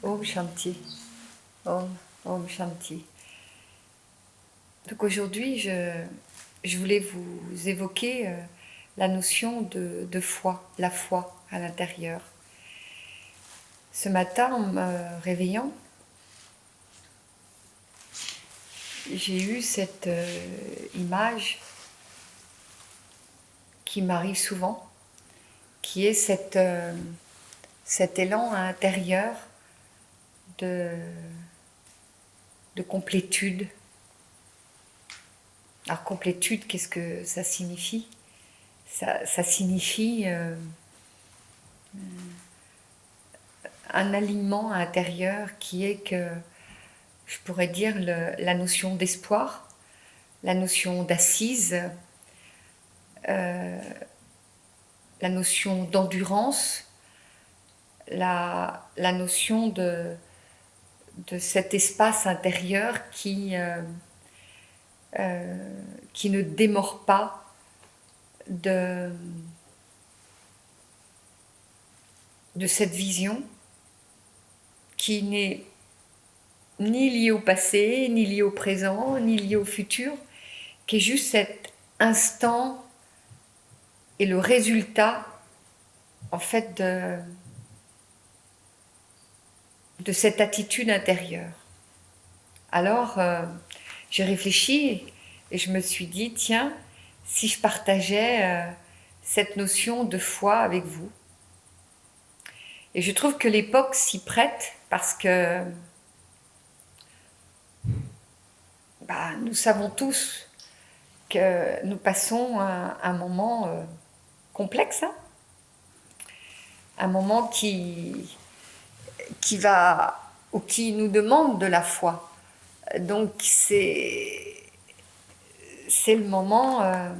Om Shanti. Om Shanti. Donc aujourd'hui, je voulais vous évoquer la notion de foi, la foi à l'intérieur. Ce matin, en me réveillant, j'ai eu cette image qui m'arrive souvent, qui est cet élan intérieur de complétude. Alors complétude, qu'est-ce que ça signifie ? Ça signifie un alignement intérieur qui est que, je pourrais dire, la notion d'espoir, la notion d'assise, la notion d'endurance, la notion de cet espace intérieur qui ne démord pas de cette vision qui n'est ni liée au passé, ni liée au présent, ni liée au futur, qui est juste cet instant et le résultat en fait de cette attitude intérieure. Alors j'ai réfléchi et je me suis dit, tiens, si je partageais cette notion de foi avec vous. Et je trouve que l'époque s'y prête parce que nous savons tous que nous passons un moment complexe, hein, un moment qui va ou qui nous demande de la foi. Donc c'est le moment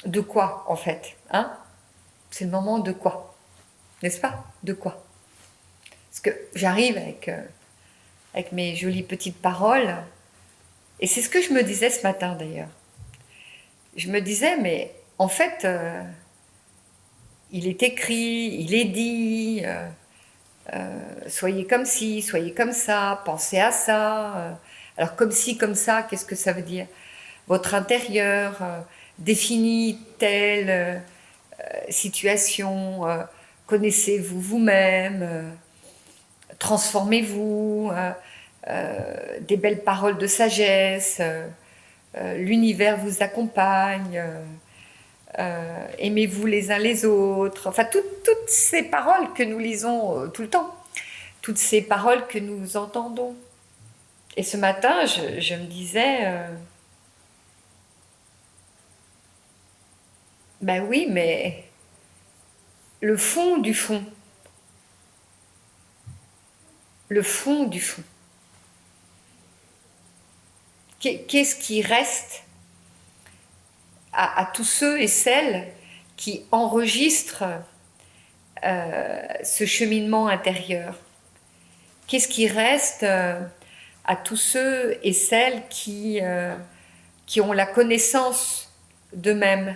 de quoi en fait, hein ? C'est le moment de quoi ? N'est-ce pas ? De quoi ? Parce que j'arrive avec mes jolies petites paroles, et c'est ce que je me disais ce matin d'ailleurs. Je me disais, mais en fait, il est écrit, il est dit, soyez comme ci, soyez comme ça, pensez à ça. Alors comme ci, comme ça, qu'est-ce que ça veut dire ? Votre intérieur définit telle situation, connaissez-vous vous-même, transformez-vous, des belles paroles de sagesse, l'univers vous accompagne, aimez-vous les uns les autres, enfin toutes ces paroles que nous lisons tout le temps, toutes ces paroles que nous entendons. Et ce matin, je me disais, ben oui, mais le fond du fond, le fond du fond, qu'est-ce qui reste à tous ceux et celles qui enregistrent ce cheminement intérieur? Qu'est-ce qui reste à tous ceux et celles qui ont la connaissance d'eux-mêmes?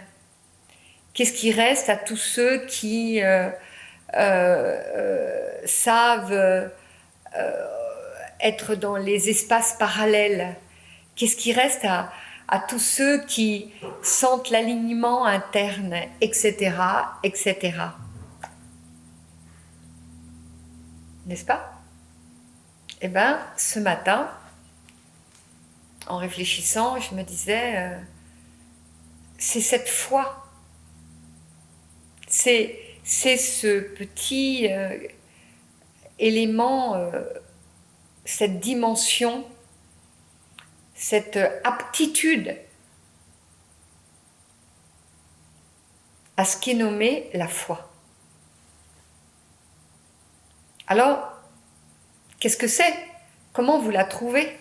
Qu'est-ce qui reste à tous ceux qui savent être dans les espaces parallèles? Qu'est-ce qui reste à tous ceux qui sentent l'alignement interne, etc., etc. N'est-ce pas ? Eh bien, ce matin, en réfléchissant, je me disais, c'est cette foi, c'est ce petit élément, cette dimension, cette aptitude à ce qui est nommé la foi. Alors, qu'est-ce que c'est ? Comment vous la trouvez ?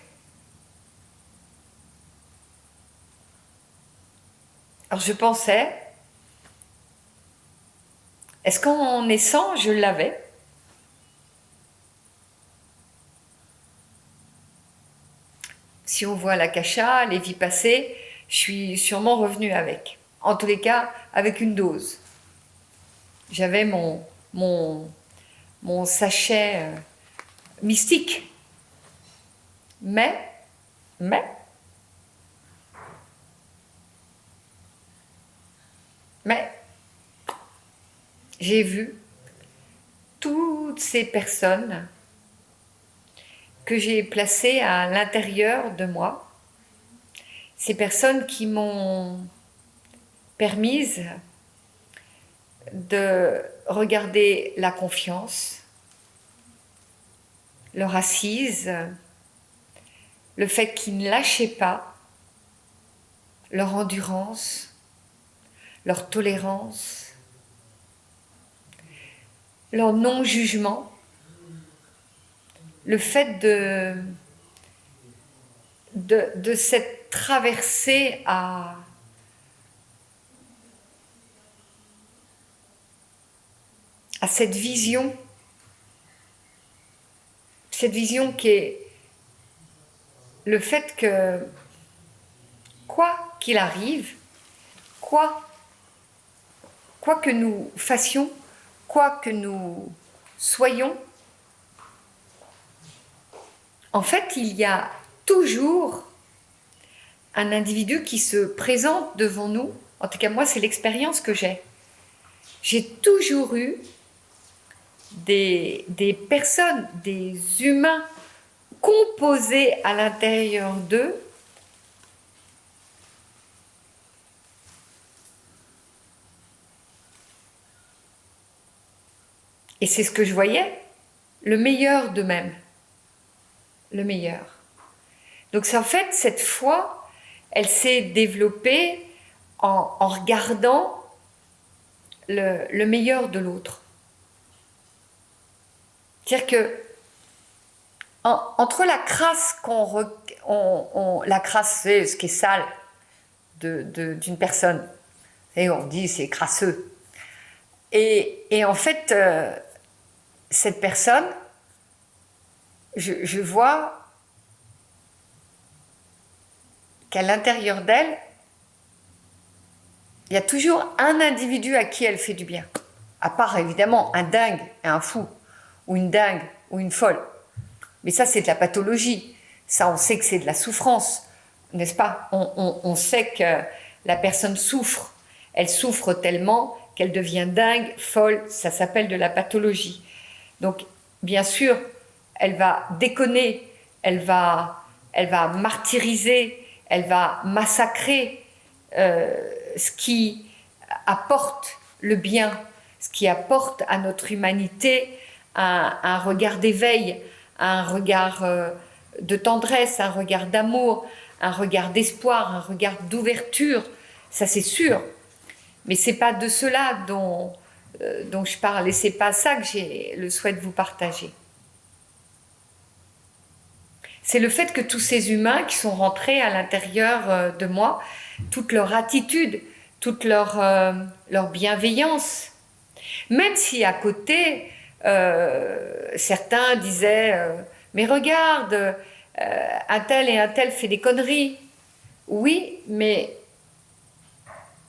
Alors je pensais, est-ce qu'en naissant, je l'avais ? Si on voit l'akasha, les vies passées, je suis sûrement revenue avec. En tous les cas, avec une dose. J'avais mon mon sachet mystique. Mais, mais, j'ai vu toutes ces personnes que j'ai placées à l'intérieur de moi, ces personnes qui m'ont permise de regarder la confiance, leur assise, le fait qu'ils ne lâchaient pas, leur endurance, leur tolérance, leur non-jugement, le fait de cette traversée à cette vision qui est le fait que quoi qu'il arrive, quoi que nous fassions, quoi que nous soyons, en fait, il y a toujours un individu qui se présente devant nous. En tout cas, moi, c'est l'expérience que j'ai. J'ai toujours eu des personnes, des humains composés à l'intérieur d'eux et c'est ce que je voyais, le meilleur d'eux-mêmes. Le meilleur. Donc, en fait, cette foi, elle s'est développée en regardant le meilleur de l'autre. C'est-à-dire que entre la crasse la crasse, c'est ce qui est sale d'une personne, et on dit c'est crasseux. Et en fait, cette personne, je vois qu'à l'intérieur d'elle, il y a toujours un individu à qui elle fait du bien. À part évidemment un dingue et un fou, ou une dingue ou une folle. Mais ça, c'est de la pathologie. Ça, on sait que c'est de la souffrance, n'est-ce pas? On sait que la personne souffre. Elle souffre tellement qu'elle devient dingue, folle. Ça s'appelle de la pathologie. Donc, bien sûr, elle va déconner, elle va martyriser, elle va massacrer ce qui apporte le bien, ce qui apporte à notre humanité un regard d'éveil, un regard de tendresse, un regard d'amour, un regard d'espoir, un regard d'ouverture, ça c'est sûr. Mais c'est pas de cela dont je parle et c'est pas ça que j'ai le souhait de vous partager. C'est le fait que tous ces humains qui sont rentrés à l'intérieur de moi, toute leur attitude, toute leur bienveillance, même si à côté, certains disaient mais regarde, un tel et un tel fait des conneries. Oui, mais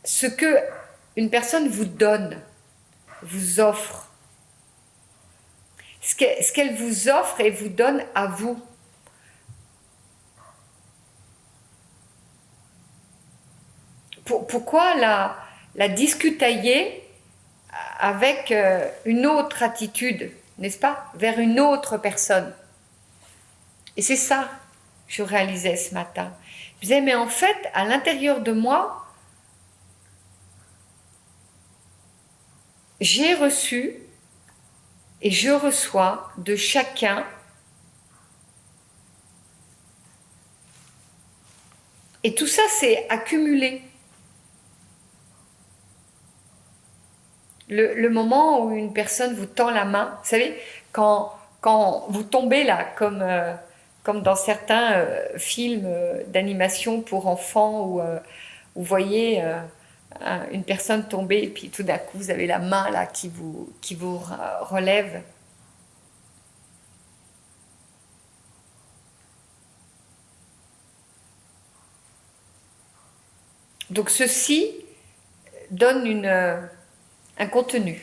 ce que une personne vous donne, vous offre, ce qu'elle vous offre et vous donne à vous. Pourquoi la discutailler avec une autre attitude, n'est-ce pas, vers une autre personne? Et c'est ça que je réalisais ce matin. Je disais, mais en fait, à l'intérieur de moi, j'ai reçu et je reçois de chacun et tout ça c'est accumulé. Le moment où une personne vous tend la main, vous savez, quand vous tombez là, comme dans certains films d'animation pour enfants où vous voyez une personne tomber et puis tout d'un coup vous avez la main là qui vous relève. Donc ceci donne un contenu.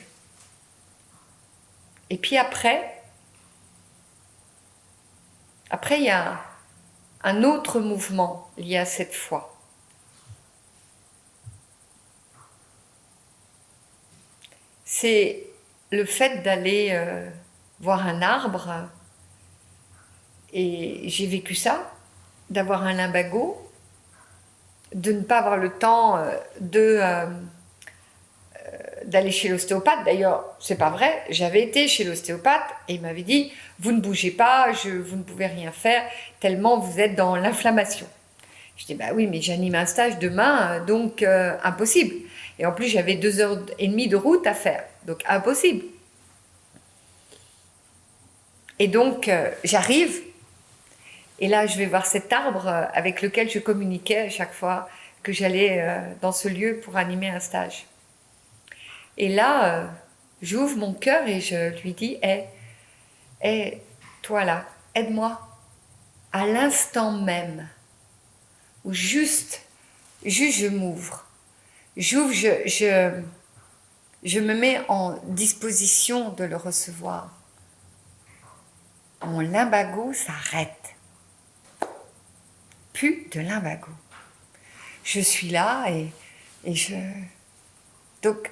Et puis après, il y a un autre mouvement lié à cette foi. C'est le fait d'aller voir un arbre, et j'ai vécu ça, d'avoir un lumbago, de ne pas avoir le temps d'aller chez l'ostéopathe. D'ailleurs, c'est pas vrai, j'avais été chez l'ostéopathe et il m'avait dit « Vous ne bougez pas, vous ne pouvez rien faire, tellement vous êtes dans l'inflammation. » Je dis « Bah oui, mais j'anime un stage demain, donc impossible. » Et en plus, j'avais 2h30 de route à faire, donc impossible. Et donc, j'arrive, et là, je vais voir cet arbre avec lequel je communiquais à chaque fois que j'allais dans ce lieu pour animer un stage. Et là, j'ouvre mon cœur et je lui dis « Hé, toi là, aide-moi. » À l'instant même, où juste je m'ouvre. J'ouvre, je me mets en disposition de le recevoir. Mon lumbago s'arrête. Plus de lumbago. Je suis là et je... Donc,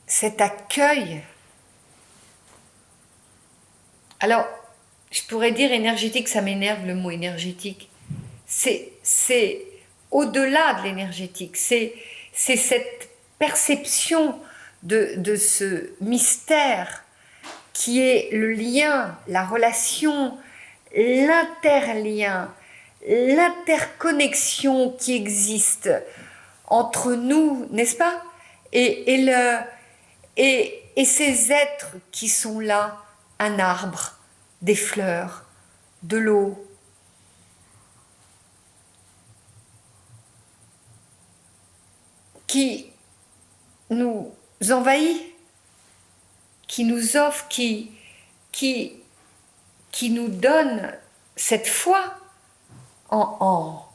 cet accueil... Alors, je pourrais dire énergétique, ça m'énerve le mot énergétique. C'est au-delà de l'énergétique. C'est cette perception de ce mystère qui est le lien, la relation, l'interlien, l'interconnexion qui existe entre nous, n'est-ce pas? Et ces êtres qui sont là, un arbre, des fleurs, de l'eau, qui nous envahit, qui nous offre, qui nous donne cette foi dans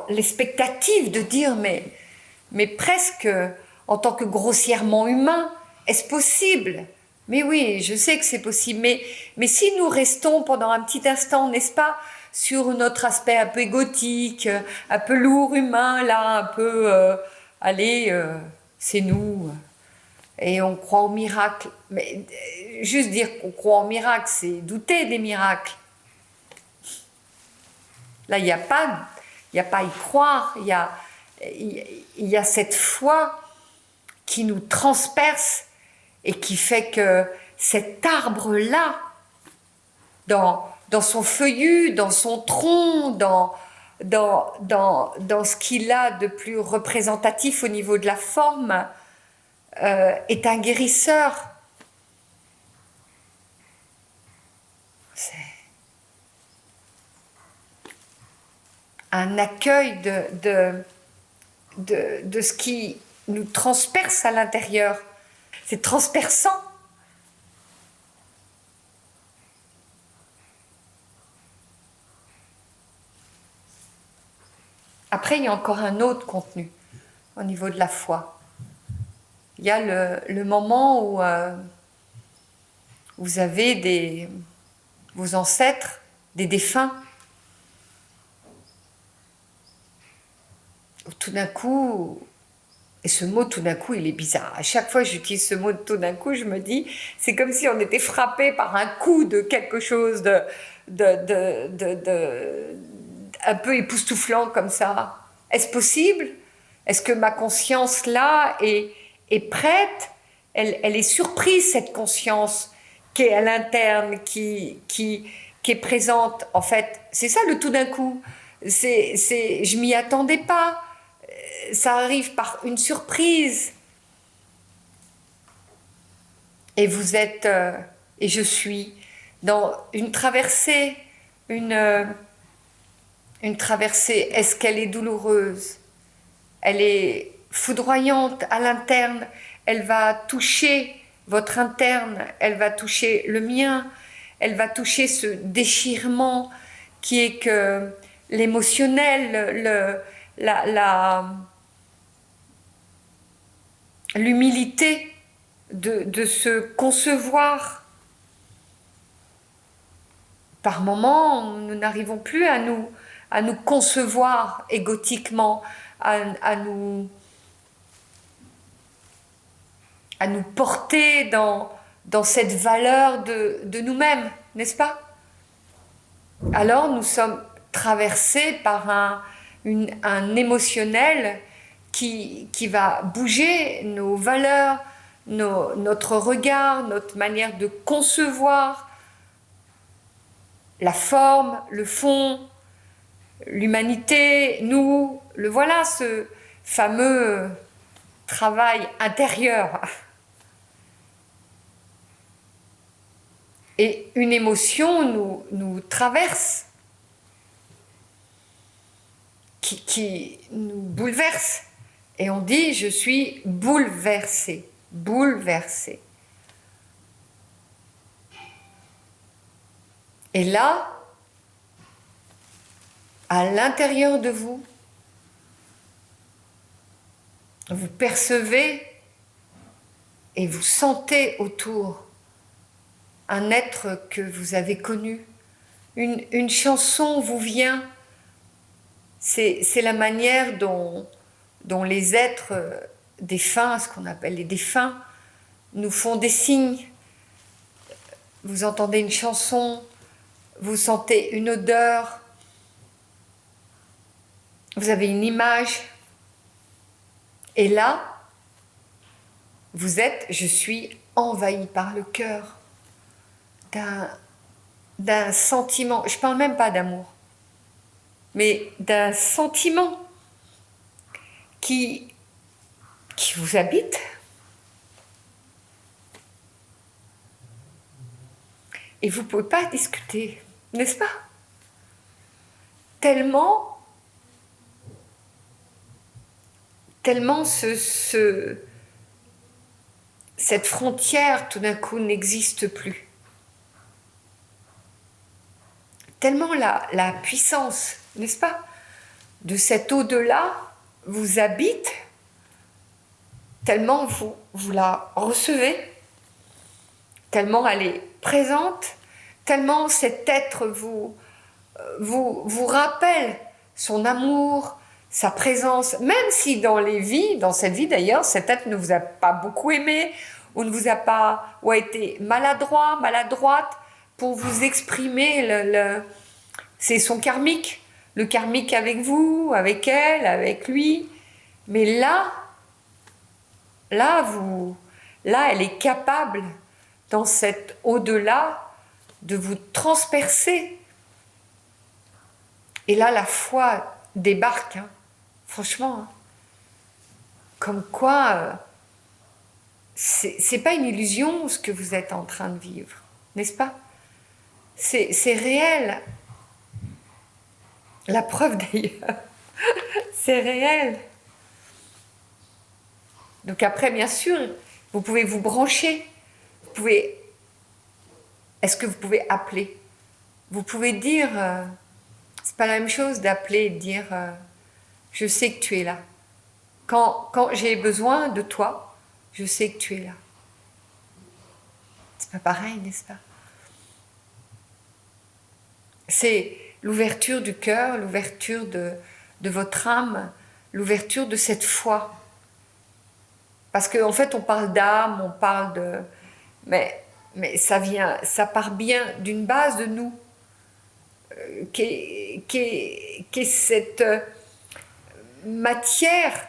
l'expectative de dire mais presque en tant que grossièrement humain, est-ce possible? Mais oui, je sais que c'est possible, mais si nous restons pendant un petit instant, n'est-ce pas, sur notre aspect un peu égotique, un peu lourd humain, là, un peu, allez, c'est nous, et on croit au miracle. Mais juste dire qu'on croit au miracle, c'est douter des miracles. Là, il n'y a pas à y croire, il y a cette foi qui nous transperce et qui fait que cet arbre-là, dans son feuillu, dans son tronc, dans ce qu'il a de plus représentatif au niveau de la forme, est un guérisseur. C'est un accueil de ce qui nous transperce à l'intérieur. C'est transperçant. Après, il y a encore un autre contenu au niveau de la foi. Il y a le moment où vous avez vos ancêtres, des défunts, où tout d'un coup, et ce mot tout d'un coup, il est bizarre. À chaque fois que j'utilise ce mot tout d'un coup, je me dis, c'est comme si on était frappé par un coup de quelque chose un peu époustouflant comme ça. Est-ce possible? Est-ce que ma conscience là est prête? Elle est surprise, cette conscience qui est à l'interne, qui est présente. En fait, c'est ça le tout d'un coup. Je m'y attendais pas. Ça arrive par une surprise. Et vous êtes, et je suis dans une traversée, une traversée. Est-ce qu'elle est douloureuse? Elle est foudroyante à l'interne. Elle va toucher votre interne. Elle va toucher le mien. Elle va toucher ce déchirement qui est que l'émotionnel, l'humilité de se concevoir. Par moments, nous n'arrivons plus à nous concevoir égotiquement, à nous porter dans cette valeur de nous-mêmes, n'est-ce pas? Alors nous sommes traversés par un émotionnel qui va bouger nos valeurs, notre regard, notre manière de concevoir la forme, le fond, l'humanité, nous, le voilà, ce fameux travail intérieur. Et une émotion nous traverse, qui nous bouleverse. Et on dit, je suis bouleversée, bouleversée. Et là, à l'intérieur de vous, vous percevez et vous sentez autour un être que vous avez connu. Une chanson vous vient. C'est la manière dont les êtres défunts, ce qu'on appelle les défunts, nous font des signes. Vous entendez une chanson, vous sentez une odeur, vous avez une image. Et là, je suis envahi par le cœur d'un sentiment, je ne parle même pas d'amour, mais d'un sentiment qui vous habite. Et vous ne pouvez pas discuter, n'est-ce pas? Tellement cette frontière tout d'un coup n'existe plus. Tellement la puissance, n'est-ce pas, de cet au-delà vous habite, tellement vous la recevez, tellement elle est présente, tellement cet être vous rappelle son amour, sa présence, même si dans cette vie d'ailleurs, cet être ne vous a pas beaucoup aimé, ou ne vous a pas, ou a été maladroit, maladroite, pour vous exprimer c'est son karmique, le karmique avec vous, avec elle, avec lui. Mais là, elle est capable, dans cet au-delà, de vous transpercer. Et là, la foi débarque, hein, franchement. Hein. Comme quoi, c'est pas une illusion ce que vous êtes en train de vivre, n'est-ce pas? C'est réel. La preuve d'ailleurs, c'est réel. Donc après, bien sûr, vous pouvez vous brancher. Est-ce que vous pouvez appeler? Vous pouvez dire, c'est pas la même chose d'appeler et de dire, je sais que tu es là. Quand j'ai besoin de toi, je sais que tu es là. C'est pas pareil, n'est-ce pas? C'est l'ouverture du cœur, l'ouverture de votre âme, l'ouverture de cette foi. Parce qu'en fait, on parle d'âme, on parle de... Mais ça part bien d'une base de nous, qui est cette matière,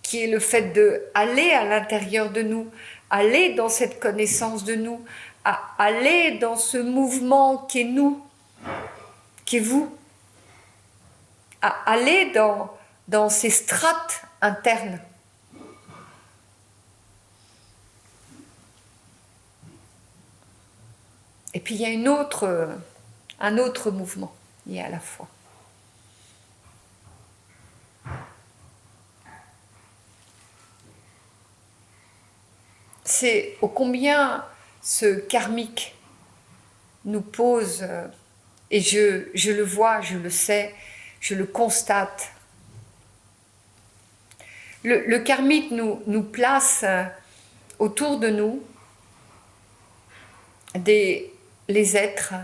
qui est le fait d'aller à l'intérieur de nous, aller dans cette connaissance de nous, aller dans ce mouvement qui est nous, qui est vous, aller dans ces strates internes. Et puis il y a un autre mouvement lié à la foi. C'est ô combien ce karmique nous pose, et je le vois, je le sais, je le constate. Le karmique nous place autour de nous les êtres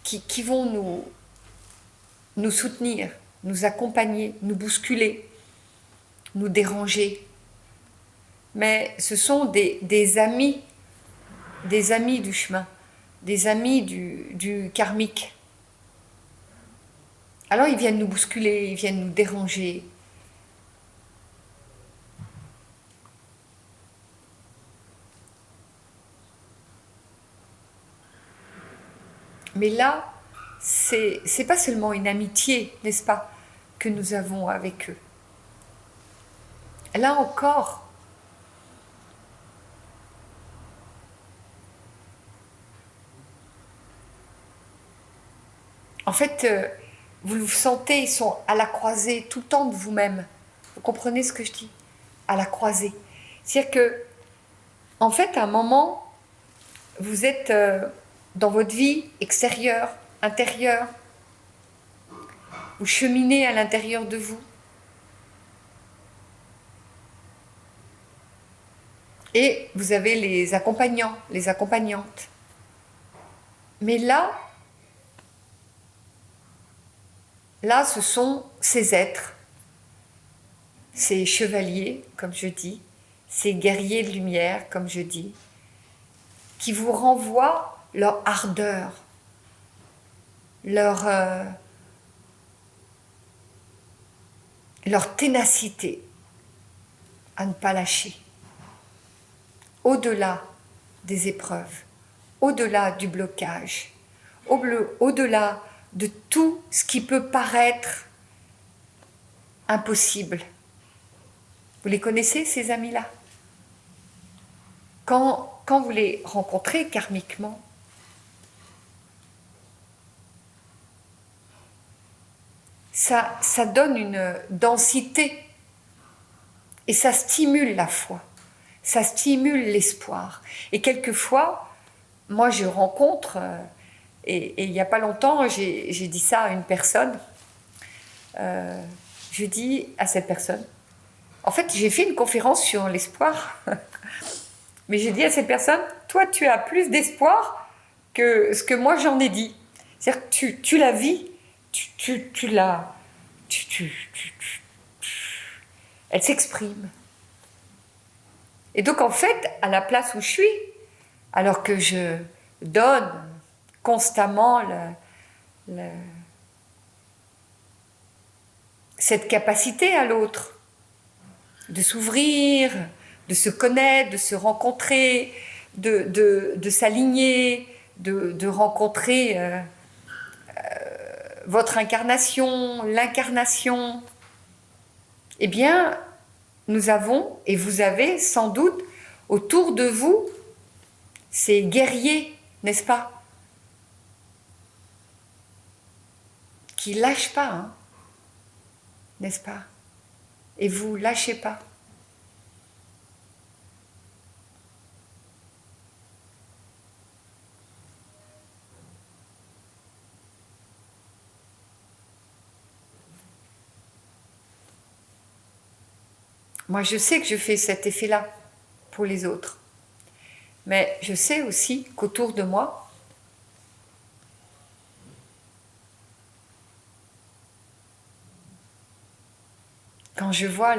qui vont nous soutenir, nous accompagner, nous bousculer, nous déranger. Mais ce sont des amis du chemin, des amis du karmique. Alors ils viennent nous bousculer, ils viennent nous déranger. Mais là, c'est pas seulement une amitié, n'est-ce pas, que nous avons avec eux. Là encore, en fait, vous le sentez, ils sont à la croisée tout le temps de vous-même. Vous comprenez ce que je dis? À la croisée. C'est-à-dire que, en fait, à un moment, vous êtes dans votre vie extérieure, intérieure. Vous cheminez à l'intérieur de vous. Et vous avez les accompagnants, les accompagnantes. Mais là, ce sont ces êtres, ces chevaliers, comme je dis, ces guerriers de lumière, comme je dis, qui vous renvoient leur ardeur, leur ténacité à ne pas lâcher, au-delà des épreuves, au-delà du blocage, au-delà de tout ce qui peut paraître impossible. Vous les connaissez, ces amis-là? Quand vous les rencontrez karmiquement, ça donne une densité et ça stimule la foi, ça stimule l'espoir. Et quelquefois, moi je rencontre, et il n'y a pas longtemps, j'ai dit ça à une personne, je dis à cette personne, en fait j'ai fait une conférence sur l'espoir, mais j'ai dit à cette personne, toi tu as plus d'espoir que ce que moi j'en ai dit. C'est-à-dire que tu la vis, elle s'exprime. Et donc en fait, à la place où je suis, alors que je donne constamment cette capacité à l'autre de s'ouvrir, de se connaître, de se rencontrer, de s'aligner, de rencontrer votre incarnation, l'incarnation, eh bien, nous avons, et vous avez sans doute autour de vous, ces guerriers, n'est-ce pas, qui ne lâchent pas, hein, n'est-ce pas? Et vous lâchez pas. Moi, je sais que je fais cet effet-là pour les autres. Mais je sais aussi qu'autour de moi, quand je vois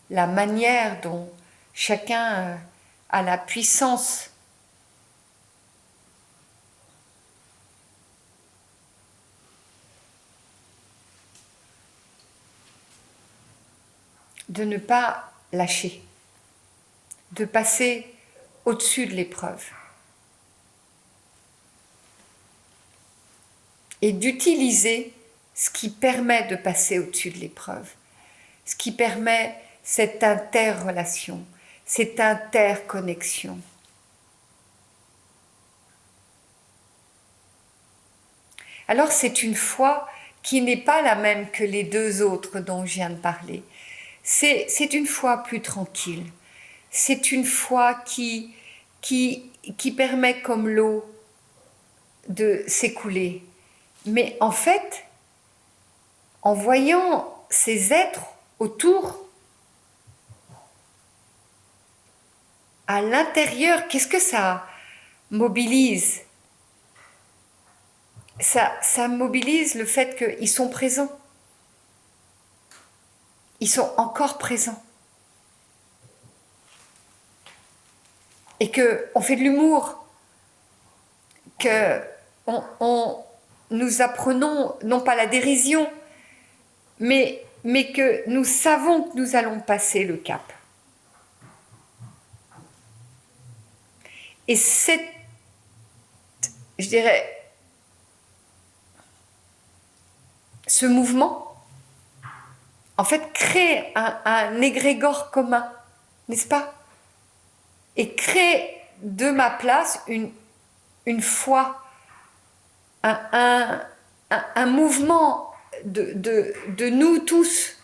la manière dont chacun a la puissance de ne pas lâcher, de passer au-dessus de l'épreuve et d'utiliser ce qui permet de passer au-dessus de l'épreuve, ce qui permet cette interrelation, cette interconnexion. Alors c'est une foi qui n'est pas la même que les deux autres dont je viens de parler. C'est une foi plus tranquille. C'est une foi qui permet comme l'eau de s'écouler. Mais en fait, en voyant ces êtres autour, à l'intérieur, qu'est-ce que ça mobilise? Ça mobilise le fait qu'ils sont présents. Ils sont encore présents. Et qu'on fait de l'humour, que nous apprenons, non pas la dérision, mais que nous savons que nous allons passer le cap. Et je dirais, ce mouvement, en fait, crée un égrégore commun, n'est-ce pas? Et crée de ma place une foi, un mouvement de nous tous,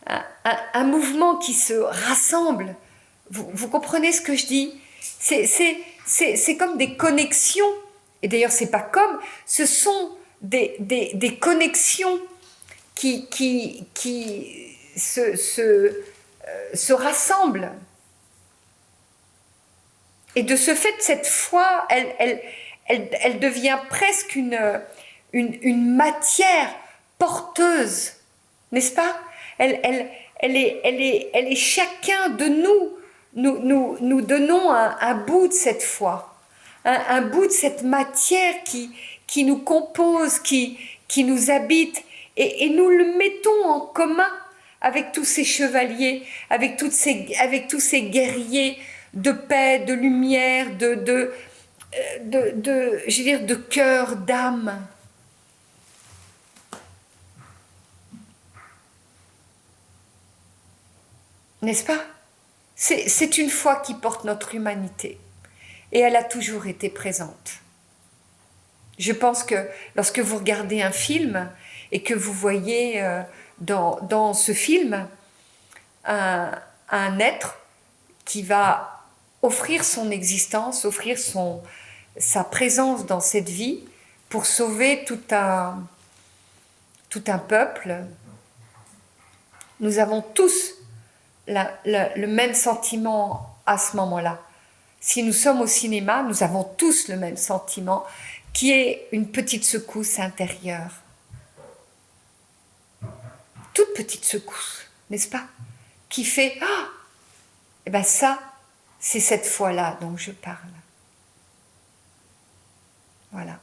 un mouvement qui se rassemble. Vous comprenez ce que je dis? C'est comme des connexions, et d'ailleurs c'est pas comme, ce sont des connexions qui se rassemblent. Et de ce fait, cette foi, elle devient presque une matière porteuse, n'est-ce pas? Elle est chacun de nous. Nous donnons un bout de cette foi, un bout de cette matière qui nous compose, qui nous habite, et nous le mettons en commun avec tous ces chevaliers, avec tous ces guerriers de paix, de lumière, je veux dire, de cœur, d'âme. N'est-ce pas? C'est une foi qui porte notre humanité. Et elle a toujours été présente. Je pense que lorsque vous regardez un film et que vous voyez dans ce film un être qui va offrir son existence, offrir sa présence dans cette vie pour sauver tout un peuple, nous avons tous le même sentiment à ce moment-là. Si nous sommes au cinéma, nous avons tous le même sentiment, qui est une petite secousse intérieure. Toute petite secousse, n'est-ce pas? Qui fait « Ah !» Eh bien ça, c'est cette foi-là dont je parle. Voilà.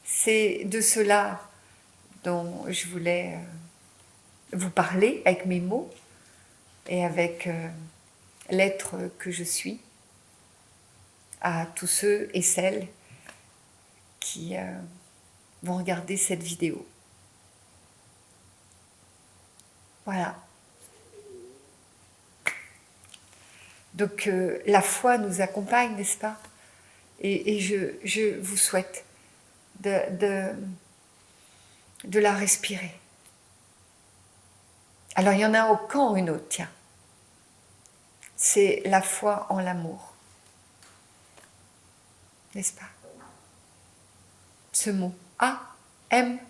C'est de cela dont je voulais vous parler avec mes mots et avec l'être que je suis à tous ceux et celles qui vont regarder cette vidéo. Voilà. Donc la foi nous accompagne, n'est-ce pas? Et je vous souhaite de la respirer. Alors il y en a encore une autre, tiens. C'est la foi en l'amour. N'est-ce pas? Ce mot A-M-O-U-R.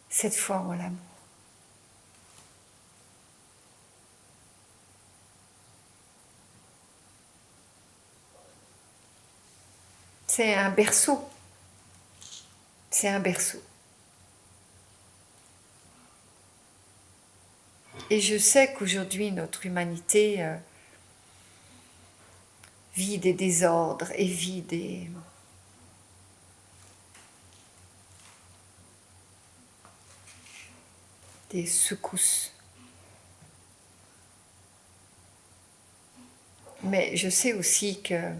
Cette foi en l'amour. C'est un berceau. C'est un berceau. Et je sais qu'aujourd'hui, notre humanité vit des désordres et vit des secousses. Mais je sais aussi que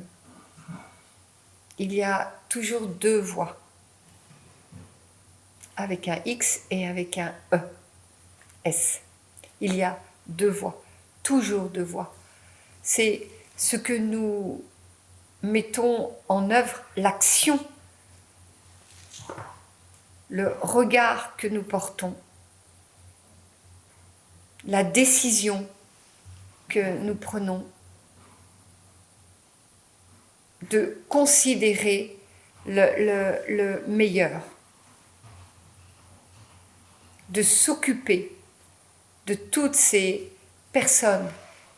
il y a toujours deux voies, avec un X et avec un E, S. Il y a deux voies, toujours deux voies. C'est ce que nous mettons en œuvre, l'action, le regard que nous portons, la décision que nous prenons de considérer le meilleur. de s'occuper de toutes ces personnes,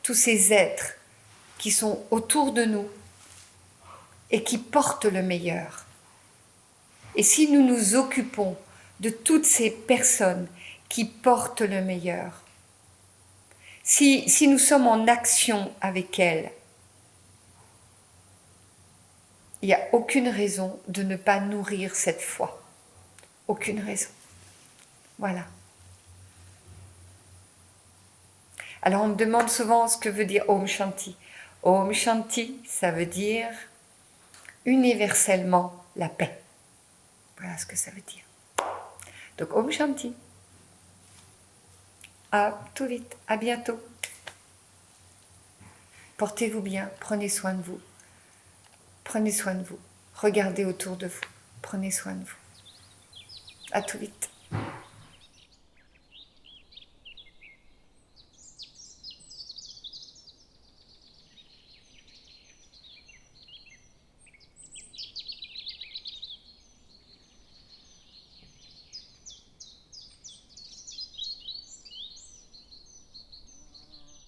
tous ces êtres qui sont autour de nous et qui portent le meilleur. Et si nous nous occupons de toutes ces personnes qui portent le meilleur, si nous sommes en action avec elles, il n'y a aucune raison de ne pas nourrir cette foi. Aucune raison. Voilà. Alors on me demande souvent ce que veut dire Om Shanti. Om Shanti, ça veut dire universellement la paix. Voilà ce que ça veut dire. Donc Om Shanti. À tout vite, à bientôt. Portez-vous bien, prenez soin de vous. Prenez soin de vous. Regardez autour de vous. Prenez soin de vous. À tout vite.